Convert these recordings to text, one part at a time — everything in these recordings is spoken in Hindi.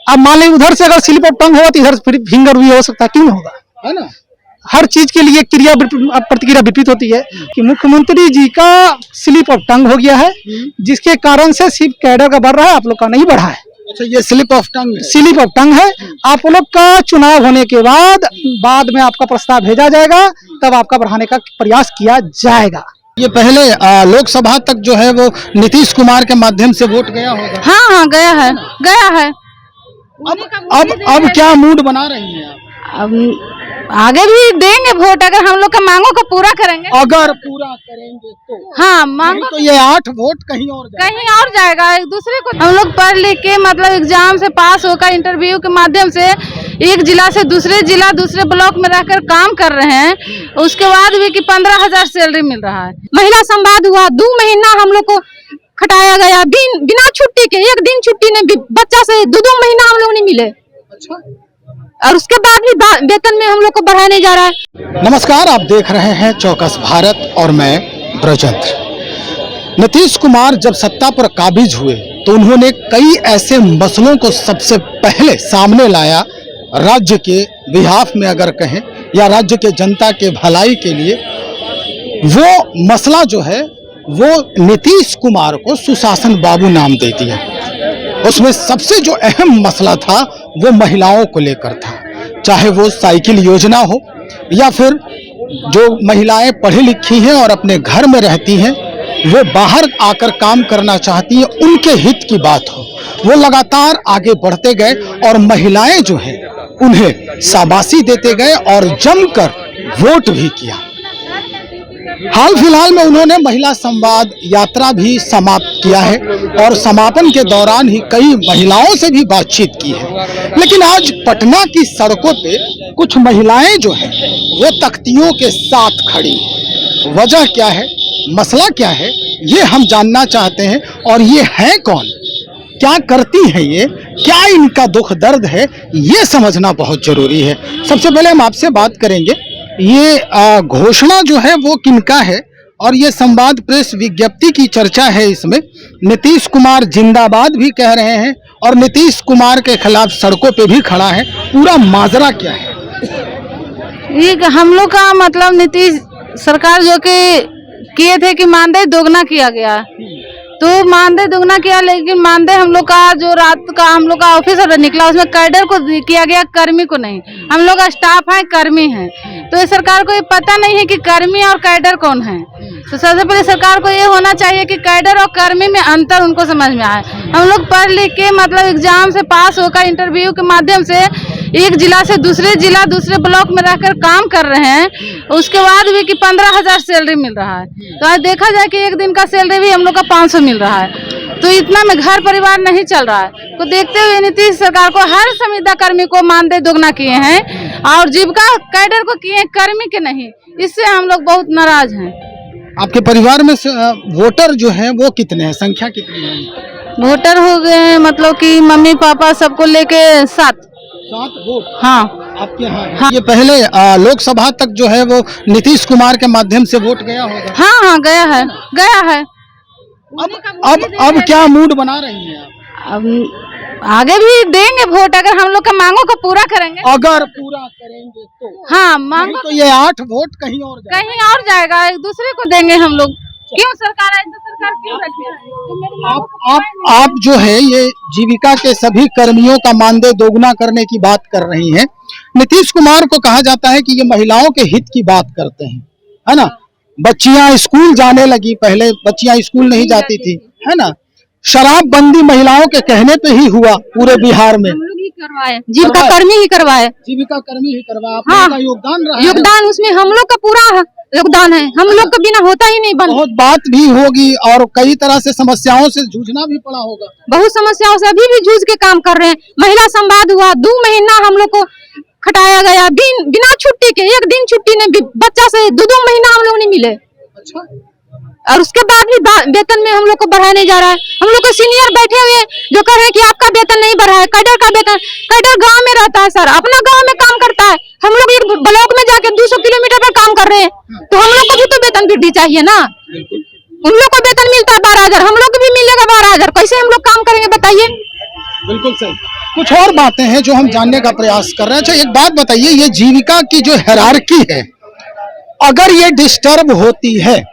अब मान लीजिए उधर से अगर स्लिप ऑफ टंग होगा तो इधर फिंगर भी हो सकता है, क्यों नहीं होगा, है ना। हर चीज के लिए क्रिया प्रतिक्रिया विपरीत होती है कि मुख्यमंत्री जी का स्लिप ऑफ टंग हो गया है, जिसके कारण से सिर्फ कैडर का बढ़ रहा है, आप लोग का नहीं बढ़ा है। अच्छा, ये स्लिप ऑफ टंग है। आप लोग का चुनाव होने के बाद में आपका प्रस्ताव भेजा जाएगा, तब आपका बढ़ाने का प्रयास किया जाएगा। ये पहले लोकसभा तक जो है वो नीतीश कुमार के माध्यम से वोट गया होगा। हाँ गया है। अब क्या मूड बना रही हैं आप? अब आगे भी देंगे वोट, अगर हम लोग का मांगों को पूरा करेंगे। अगर पूरा करेंगे तो हाँ, मांगो तो ये 8 वोट कहीं और जाएगा। एक दूसरे को हम लोग पढ़ लिख के मतलब एग्जाम से पास होकर इंटरव्यू के माध्यम से एक जिला से दूसरे जिला दूसरे ब्लॉक में रहकर काम कर रहे हैं, उसके बाद भी कि 15,000 सैलरी मिल रहा है। महिला संवाद हुआ, 2 महीना हम लोग को खटाया गया, बिना छुट्टी के, एक दिन छुट्टी ने बच्चा से 2 महीना हम लोग नहीं मिले। अच्छा, और उसके बाद भी वेतन में हम लोग को बढ़ाया नहीं जा रहा है। नमस्कार, आप देख रहे हैं चौकस भारत और मैं ब्रजेंद्र। नीतीश कुमार जब सत्ता पर काबिज हुए तो उन्होंने कई ऐसे मसलों को सबसे पहले सामने लाया, राज्य के बिहाफ में अगर कहें या राज्य के जनता के भलाई के लिए। वो मसला जो है वो नीतीश कुमार को सुशासन बाबू नाम दे दिया। उसमें सबसे जो अहम मसला था वो महिलाओं को लेकर था, चाहे वो साइकिल योजना हो या फिर जो महिलाएं पढ़ी लिखी हैं और अपने घर में रहती हैं, वो बाहर आकर काम करना चाहती हैं, उनके हित की बात हो। वो लगातार आगे बढ़ते गए और महिलाएं जो हैं उन्हें शाबाशी देते गए और जमकर वोट भी किया। हाल फिलहाल में उन्होंने महिला संवाद यात्रा भी समाप्त किया है और समापन के दौरान ही कई महिलाओं से भी बातचीत की है। लेकिन आज पटना की सड़कों पे कुछ महिलाएं जो हैं वो तख्तियों के साथ खड़ी हैं। वजह क्या है, मसला क्या है, ये हम जानना चाहते हैं। और ये है कौन, क्या करती हैं ये, क्या इनका दुख दर्द है, ये समझना बहुत जरूरी है। सबसे पहले हम आपसे बात करेंगे, ये घोषणा जो है वो किनका है और ये संवाद प्रेस विज्ञप्ति की चर्चा है। इसमें नीतीश कुमार जिंदाबाद भी कह रहे हैं और नीतीश कुमार के खिलाफ सड़कों पे भी खड़ा है। पूरा माजरा क्या है? ये हम लोग का मतलब नीतीश सरकार जो कि किए थे कि मानदेय दोगुना किया गया, तो मानदेय दोगुना किया, लेकिन मानदेय हम लोग का जो रात का हम लोग का ऑफिसर निकला उसमें कैडर को किया गया, कर्मी को नहीं। हम लोग का स्टाफ है, कर्मी है, तो इस सरकार को ये पता नहीं है कि कर्मी और कैडर कौन है। तो सबसे पहले सरकार को ये होना चाहिए कि कैडर और कर्मी में अंतर उनको समझ में आए। हम लोग पढ़ लिख के मतलब एग्जाम से पास होकर इंटरव्यू के माध्यम से एक जिला से दूसरे जिला दूसरे ब्लॉक में रहकर काम कर रहे हैं, उसके बाद भी कि 15,000 सैलरी मिल रहा है। तो आज देखा जाए कि एक दिन का सैलरी भी हम लोग का 500 मिल रहा है, तो इतना में घर परिवार नहीं चल रहा है। तो देखते हुए नीतीश सरकार को हर संविदा कर्मी को मानदेय दोगुना किए हैं और जीविका कैडर को किए हैं, कर्मी के नहीं। इससे हम लोग बहुत नाराज हैं। आपके परिवार में वोटर जो हैं वो कितने हैं, संख्या कितनी है? वोटर हो गए हैं मतलब कि मम्मी पापा सबको लेके 7 वोट। हाँ, आपके यहाँ हाँ। ये पहले लोकसभा तक जो है वो नीतीश कुमार के माध्यम से वोट गया होगा। हाँ गया है। अब क्या मूड बना रही हैं आप? अब आगे भी देंगे वोट, अगर हम लोग का मांगों को पूरा करेंगे। अगर पूरा करेंगे तो हाँ, मांगो तो ये 8 वोट कहीं और जाएगा। एक दूसरे को देंगे हम लोग। क्यों सरकार है तो सरकार क्यों रखे? आप जो है ये जीविका के सभी कर्मियों का मानदेय दोगुना करने की बात कर रही हैं। नीतीश कुमार को कहा जाता है कि ये महिलाओं के हित की बात करते हैं, है ना। बच्चियां स्कूल जाने लगी, पहले बच्चियां स्कूल नहीं जाती थी, है ना। शराबबंदी महिलाओं के कहने पे ही हुआ पूरे बिहार में। जीविका कर्मी ही करवाए। हाँ, योगदान उसमें हम लोग का पूरा योगदान है, हम लोग का बिना होता ही नहीं। बहुत बात भी होगी और कई तरह से समस्याओं से जूझना भी पड़ा होगा। बहुत समस्याओं से अभी भी जूझ के काम कर रहे हैं। महिला संवाद हुआ, 2 महीना हम लोग को खटाया गया, बिना छुट्टी के, एक दिन छुट्टी ने बच्चा से 2 महीना हम लोग नहीं मिले। अच्छा, और उसके बाद भी वेतन में हम लोग को बढ़ाया नहीं जा रहा है। हम लोग को सीनियर बैठे हुए जो कह रहे हैं कि आपका वेतन नहीं बढ़ा है। कैडर का वेतन, कैडर गांव में रहता है सर, अपना गांव में काम करता है। हम लोग एक ब्लॉक में जाके 200 किलोमीटर पर काम कर रहे हैं, तो हम लोग को भी तो वेतन वृद्धि चाहिए ना। उन लोग को वेतन मिलता है 12,000, हम लोग को भी मिलेगा 12,000। कैसे हम लोग काम करेंगे बताइए? बिल्कुल सही। कुछ और बातें हैं जो हम जानने का प्रयास कर रहे हैं। अच्छा, एक बात बताइए, ये जीविका की जो हायरार्की है, अगर ये डिस्टर्ब होती है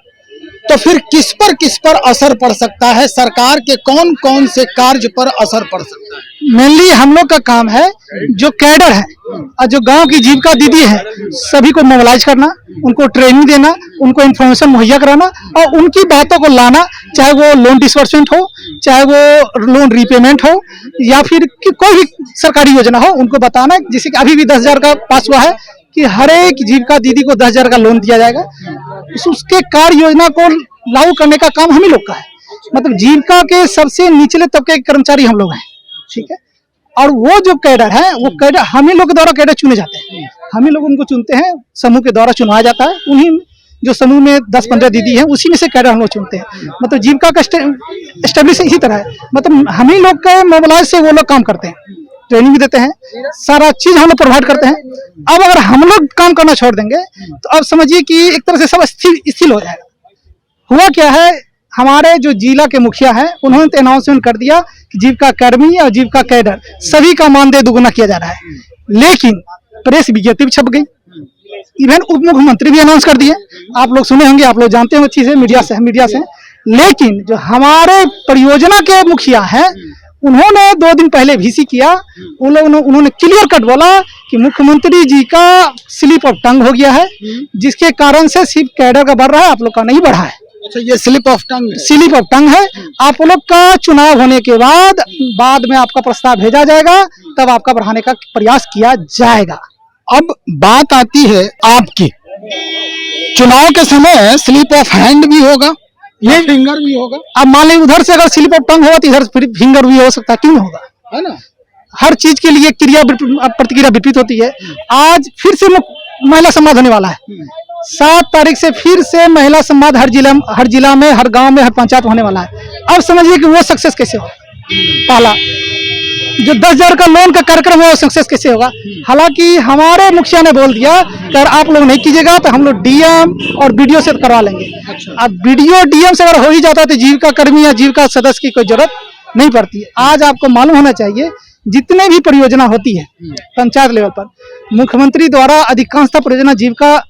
तो फिर किस पर असर पड़ सकता है? सरकार के कौन कौन से कार्य पर असर पड़ सकता है? मेनली हम लोग का काम है, जो कैडर है और जो गांव की जीविका दीदी है, सभी को मोबिलाइज करना, उनको ट्रेनिंग देना, उनको इन्फॉर्मेशन मुहैया कराना और उनकी बातों को लाना, चाहे वो लोन डिसबर्समेंट हो, चाहे वो लोन रीपेमेंट हो या फिर कोई भी सरकारी योजना हो, उनको बताना। जैसे कि अभी भी 10,000 का पास हुआ है कि हर एक जीविका दीदी को 10,000 का लोन दिया जाएगा। उसके कार्य योजना को लागू करने का काम हम ही लोग का है। मतलब जीविका के सबसे निचले तबके के कर्मचारी हम लोग हैं, ठीक है। और वो जो कैडर है, वो कैडर हम ही लोग के द्वारा कैडर चुने जाते हैं, हम ही लोग उनको चुनते हैं, समूह के द्वारा चुनवाया जाता है। उन्हीं जो समूह में 10-15 दीदी हैं, उसी में से कैडर हम लोग चुनते हैं। मतलब जीविका का एस्टेब्लिश इसी तरह है, मतलब हम ही लोग के मोबिलाइज से वो लोग काम करते हैं, ट्रेनिंग भी देते हैं, सारा चीज हम लोग प्रोवाइड करते हैं। अब अगर हम लोग काम करना छोड़ देंगे तो अब समझिए कि एक तरह से सब स्थिर हो जाएगा। हुआ क्या है, हमारे जो जिला के मुखिया हैं, उन्होंने तो अनाउंसमेंट कर दिया कि जीविका कर्मी और जीविका कैडर सभी का मानदेय दुगुना किया जा रहा है, लेकिन प्रेस विज्ञप्ति भी छप गई, इवन उप मुख्यमंत्री भी अनाउंस कर दिए। आप लोग सुने होंगे, आप लोग जानते हैं अच्छी से, मीडिया से। लेकिन जो हमारे परियोजना के मुखिया हैं, उन्होंने 2 दिन पहले वीसी किया, उन्होंने क्लियर कट बोला कि मुख्यमंत्री जी का स्लिप ऑफ टंग हो गया है, जिसके कारण से सिर्फ कैडर का बढ़ रहा है, आप लोग का नहीं बढ़ा है। अच्छा, ये स्लिप ऑफ टंग है। आप लोग का चुनाव होने के बाद में आपका प्रस्ताव भेजा जाएगा, तब आपका बढ़ाने का प्रयास किया जाएगा। अब बात आती है आपकी, चुनाव के समय स्लिप ऑफ हैंड भी होगा, ये फिंगर भी होगा। अब मान लीजिए उधर से अगर स्लिप ऑफ टंग होगा तो इधर फिंगर भी हो सकता है, क्यों नहीं होगा, है ना। हर चीज के लिए प्रतिक्रिया विपरीत होती है। आज फिर से महिला संवाद होने वाला है, 7 तारीख से फिर से महिला संवाद हर जिला में, हर गांव में, हर पंचायत में होने वाला है। अब समझिए कि वो सक्सेस कैसे होगा। पहला जो 10,000 का लोन का कार्यक्रम है, वो सक्सेस कैसे होगा। हालांकि हमारे मुखिया ने बोल दिया कि अगर आप लोग नहीं कीजिएगा तो हम लोग डीएम और बीडीओ से करवा लेंगे। अब बीडीओ डीएम से अगर हो ही जाता है तो जीविका कर्मी या जीविका सदस्य की कोई जरूरत नहीं पड़ती है। आज आपको मालूम होना चाहिए, जितने भी परियोजना होती है पंचायत लेवल पर, मुख्यमंत्री द्वारा अधिकांशतः परियोजना जीविका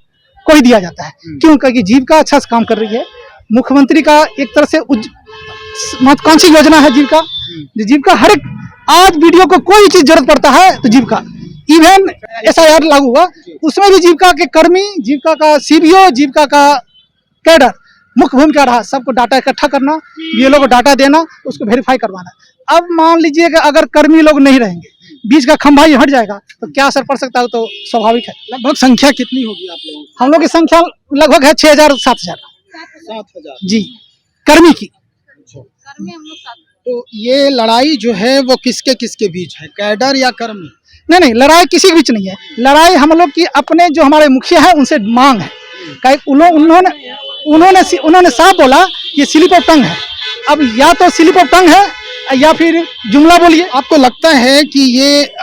को ही दिया जाता है। क्यों? क्योंकि जीविका अच्छा से काम कर रही है। मुख्यमंत्री का एक तरह से महत्वाकांक्षी योजना है जीविका। जीविका हर एक, आज वीडियो को कोई चीज जरूरत पड़ता है तो जीविका, इवन SIR लागू हुआ, उसमें भी जीविका के कर्मी, जीविका का सीबीओ, जीविका का कैडर मुख्य भूमिका रहा। सबको डाटा इकट्ठा करना, BLO को डाटा देना, उसको वेरीफाई करवाना। अब मान लीजिए कि अगर कर्मी लोग नहीं रहेंगे, बीच का खंभा ही हट जाएगा, तो क्या असर पड़ सकता है, तो स्वाभाविक है। लगभग संख्या कितनी होगी आप लोगों की? हम लोग की संख्या लगभग है 6,000-7,000 जी कर्मी की। तो ये लड़ाई जो है वो किसके किसके बीच है, कैडर या कर्मी? नहीं, लड़ाई किसी के बीच नहीं है। लड़ाई हम लोग की अपने जो हमारे मुखिया है उनसे मांग है। उन्होंने साफ बोला ये स्लिप ऑफ टंग है। अब या तो स्लिप ऑफ टंग है या फिर जुमला बोलिए। आपको लगता है कि ये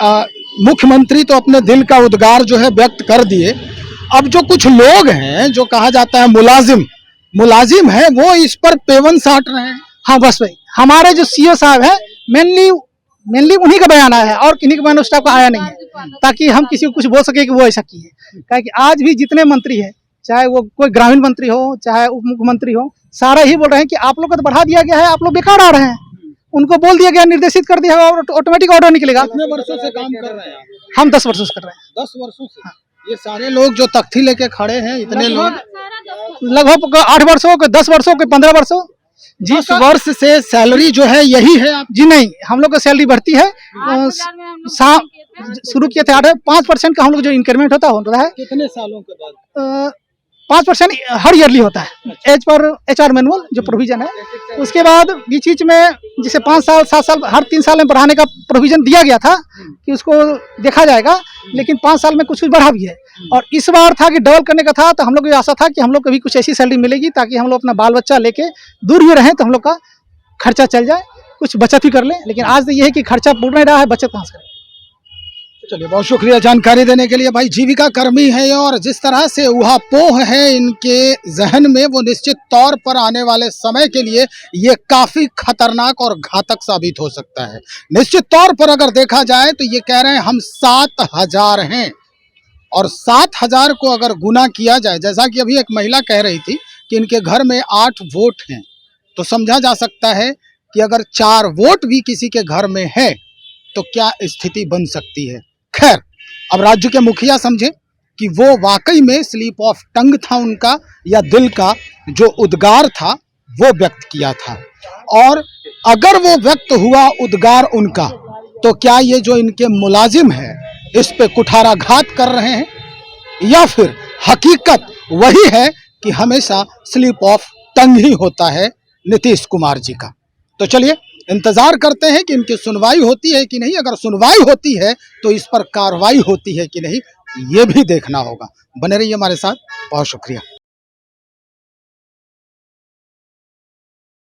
मुख्यमंत्री तो अपने दिल का उद्गार जो है व्यक्त कर दिए, अब जो कुछ लोग हैं, जो कहा जाता है मुलाजिम है, वो इस पर पेवन साट रहे हैं? हाँ, बस भाई, हमारे जो सीओ साहब है, मेनली उन्हीं का बयान आया है और किन्हीं का बयान उस टाइप का आया नहीं है, ताकि हम किसी को कुछ बोल सके कि वो ऐसा किए। क्योंकि आज भी जितने मंत्री है, चाहे वो कोई ग्रामीण मंत्री हो, चाहे उप मुख्यमंत्री हो, सारा ही बोल रहे हैं कि आप लोग को तो बढ़ा दिया गया है, आप लोग बेकार आ रहे हैं। उनको बोल दिया गया, निर्देशित कर दिया और ऑटोमेटिक ऑर्डर निकलेगा। कितने वर्षों से काम कर रहे हैं? हम 10 वर्षों से कर रहे हैं। 10 वर्षों से? हाँ। ये सारे लोग जो तख्ती लेके खड़े हैं, इतने लोग लगभग 8 वर्षों के, 10 वर्षों के, 15 वर्षों। 10 वर्ष से सैलरी जो है यही है आप? जी नहीं, हम लोग का सैलरी बढ़ती है। शुरू किए थे 5% का हम लोग जो इंक्रीमेंट होता है। कितने सालों के बाद? 5% हर ईयरली होता है, एज पर HR मैनुअल जो प्रोविजन है। उसके बाद बीच में जिसे 5 साल 7 साल हर 3 साल में बढ़ाने का प्रोविजन दिया गया था कि उसको देखा जाएगा, लेकिन 5 साल में कुछ बढ़ा भी है। और इस बार था कि डबल करने का था, तो हम लोग को आशा था कि हम लोग को भी कुछ ऐसी सैलरी मिलेगी ताकि हम लोग अपना बाल बच्चा लेके दूर भी रहें, तो हम लोग का खर्चा चल जाए, कुछ बचत भी कर लें। लेकिन आज तो ये है कि खर्चा पूर्ण नहीं रहा है, बचत कहाँ से करें। चलिए, बहुत शुक्रिया जानकारी देने के लिए। भाई जीविका कर्मी है और जिस तरह से ऊहापोह है इनके जहन में, वो निश्चित तौर पर आने वाले समय के लिए ये काफी खतरनाक और घातक साबित हो सकता है। निश्चित तौर पर अगर देखा जाए तो ये कह रहे हैं हम 7,000 हैं, और 7,000 को अगर गुना किया जाए, जैसा कि अभी एक महिला कह रही थी कि इनके घर में 8 वोट हैं, तो समझा जा सकता है कि अगर 4 वोट भी किसी के घर में है तो क्या स्थिति बन सकती है। खैर, अब राज्य के मुखिया समझे कि वो वाकई में स्लिप ऑफ टंग था उनका, या दिल का जो उद्गार था वो व्यक्त किया था, और अगर वो व्यक्त हुआ उद्गार उनका, तो क्या ये जो इनके मुलाजिम है इस पे कुठाराघात कर रहे हैं, या फिर हकीकत वही है कि हमेशा स्लिप ऑफ टंग ही होता है नीतीश कुमार जी का। तो चलिए इंतजार करते हैं कि इनकी सुनवाई होती है कि नहीं। अगर सुनवाई होती है तो इस पर कार्रवाई होती है कि नहीं, ये भी देखना होगा। बने रहिए हमारे साथ, बहुत शुक्रिया।